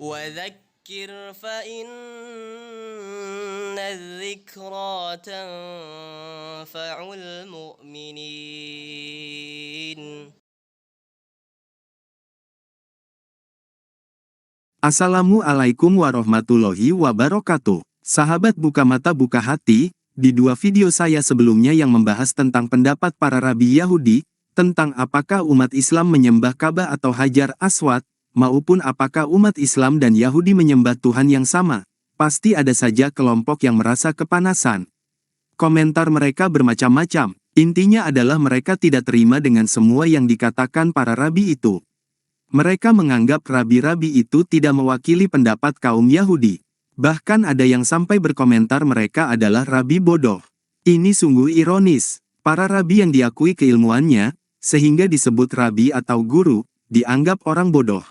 وذكر فإن الذكرى تنفع المؤمنين. Assalamualaikum warahmatullahi wabarakatuh. Sahabat buka mata buka hati, di dua video saya sebelumnya yang membahas tentang pendapat para Rabi Yahudi, tentang apakah umat Islam menyembah Ka'bah atau Hajar Aswad, maupun apakah umat Islam dan Yahudi menyembah Tuhan yang sama, pasti ada saja kelompok yang merasa kepanasan. Komentar mereka bermacam-macam, intinya adalah mereka tidak terima dengan semua yang dikatakan para Rabi itu. Mereka menganggap Rabi-Rabi itu tidak mewakili pendapat kaum Yahudi. Bahkan ada yang sampai berkomentar mereka adalah Rabi bodoh. Ini sungguh ironis. Para Rabi yang diakui keilmuannya, sehingga disebut Rabi atau guru, dianggap orang bodoh.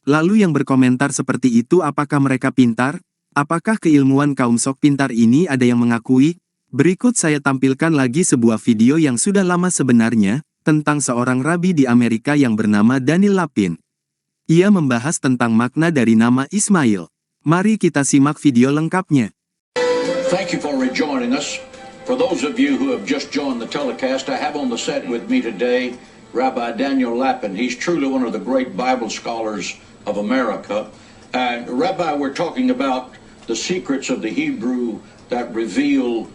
Lalu yang berkomentar seperti itu apakah mereka pintar? Apakah keilmuan kaum sok pintar ini ada yang mengakui? Berikut saya tampilkan lagi sebuah video yang sudah lama sebenarnya, tentang seorang Rabi di Amerika yang bernama Daniel Lapin. Ia membahas tentang makna dari nama Ismail. Mari kita simak video lengkapnya. Thank you for rejoining us. For those of you who have just joined the telecast, I have on the set with me today Rabbi Daniel Lapin. He's truly one of the great Bible scholars of America. Rabbi, we're talking about the secrets of the Hebrew that reveal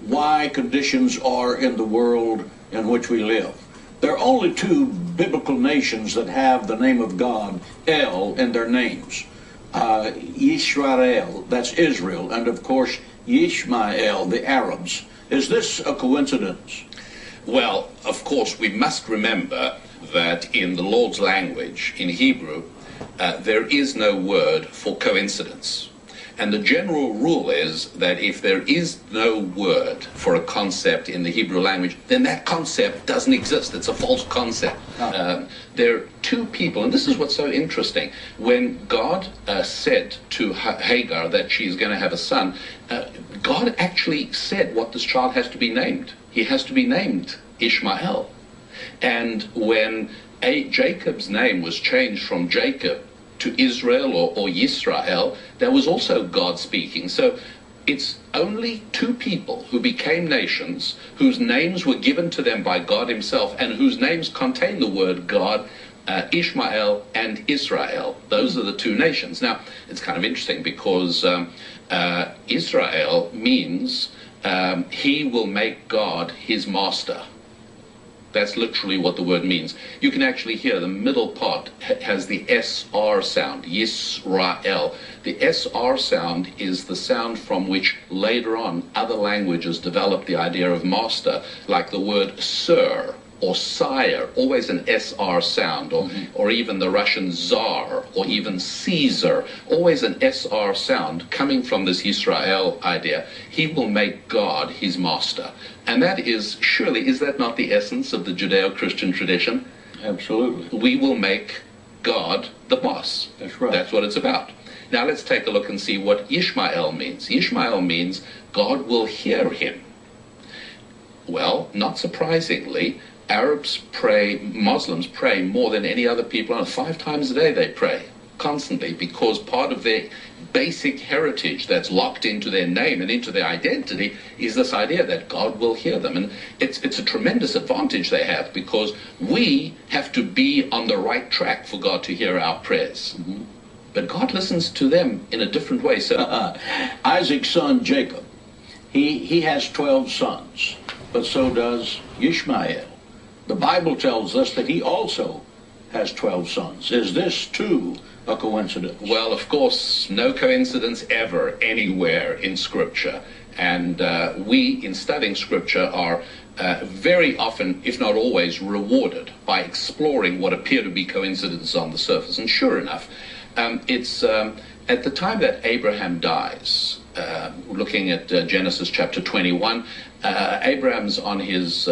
why conditions are in the world in which we live. There are only two biblical nations that have the name of God, El, in their names. Yishmael, that's Israel, and of course Yishmael, the Arabs. Is this a coincidence? Well, of course, we must remember that in the Lord's language, in Hebrew, there is no word for coincidence. And the general rule is that if there is no word for a concept in the Hebrew language, then that concept doesn't exist. It's a false concept. There are two people, and this is what's so interesting. When God said to Hagar that she's going to have a son, God actually said what this child has to be named. He has to be named Ishmael. And when Jacob's name was changed from Jacob to Israel or Yisrael, that was also God speaking. So it's only two people who became nations, whose names were given to them by God himself, and whose names contain the word God, Ishmael and Israel. Those are the two nations. Now, it's kind of interesting because Israel means he will make God his master. That's literally what the word means. You can actually hear the middle part has the SR sound, Yisrael. The SR sound is the sound from which later on other languages developed the idea of master, like the word sir or sire, always an SR sound, or even the Russian Tsar, or even Caesar, always an SR sound coming from this Yisrael idea. He will make God his master. And that is, surely, is that not the essence of the Judeo-Christian tradition? Absolutely. We will make God the boss. That's right. That's what it's about. Now let's take a look and see what Yishmael means. Yishmael means God will hear him. Well, not surprisingly, Arabs pray, Muslims pray more than any other people on earth. 5 times a day they pray, constantly, because part of their basic heritage that's locked into their name and into their identity is this idea that God will hear them. And it's a tremendous advantage they have, because we have to be on the right track for God to hear our prayers. But God listens to them in a different way. So Isaac's son Jacob, he has 12 sons, but so does Yishmael. The Bible tells us that he also has 12 sons. Is this too a coincidence? Well, of course, no coincidence ever anywhere in Scripture. And we, in studying Scripture, are very often, if not always, rewarded by exploring what appear to be coincidences on the surface. And sure enough, it's at the time that Abraham dies, looking at Genesis chapter 21, Abraham's on his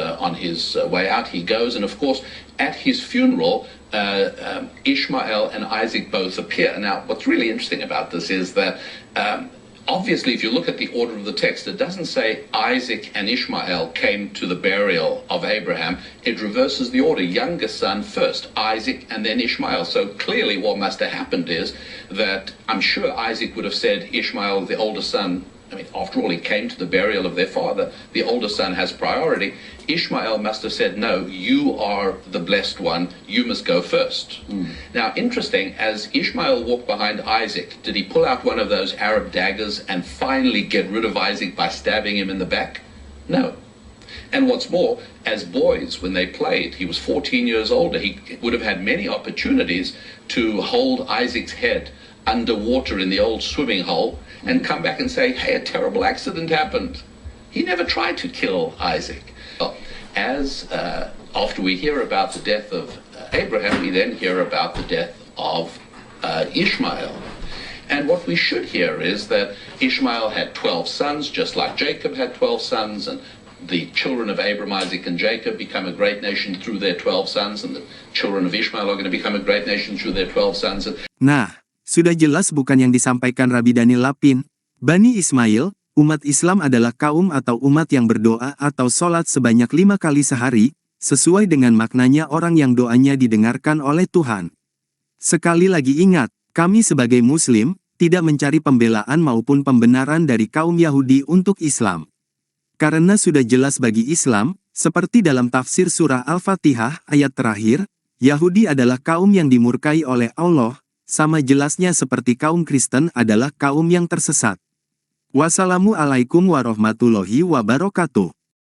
way out. He goes, and of course, at his funeral, Ishmael and Isaac both appear. Now, what's really interesting about this is that Obviously, if you look at the order of the text, it doesn't say Isaac and Ishmael came to the burial of Abraham. It reverses the order. Youngest son first, Isaac, and then Ishmael. So clearly what must have happened is that I'm sure Isaac would have said Ishmael, the older son, I mean, after all, he came to the burial of their father. The older son has priority. Ishmael must have said, no, you are the blessed one. You must go first. Now, interesting, as Ishmael walked behind Isaac, did he pull out one of those Arab daggers and finally get rid of Isaac by stabbing him in the back? No. And what's more, as boys, when they played, he was 14 years older, he would have had many opportunities to hold Isaac's head underwater in the old swimming hole and come back and say, hey, a terrible accident happened. He never tried to kill Isaac. Well, after we hear about the death of Abraham, we then hear about the death of Ishmael. And what we should hear is that Ishmael had 12 sons, just like Jacob had 12 sons, and the children of Abraham, Isaac, and Jacob become a great nation through their 12 sons, and the children of Ishmael are going to become a great nation through their 12 sons. Nah, sudah jelas bukan yang disampaikan Rabbi Daniel Lapin. Bani Ismail, umat Islam adalah kaum atau umat yang berdoa atau sholat sebanyak 5 kali sehari, sesuai dengan maknanya orang yang doanya didengarkan oleh Tuhan. Sekali lagi ingat, kami sebagai Muslim, tidak mencari pembelaan maupun pembenaran dari kaum Yahudi untuk Islam. Karena sudah jelas bagi Islam, seperti dalam tafsir surah Al-Fatihah ayat terakhir, Yahudi adalah kaum yang dimurkai oleh Allah, sama jelasnya seperti kaum Kristen adalah kaum yang tersesat. Wassalamualaikum warahmatullahi wabarakatuh.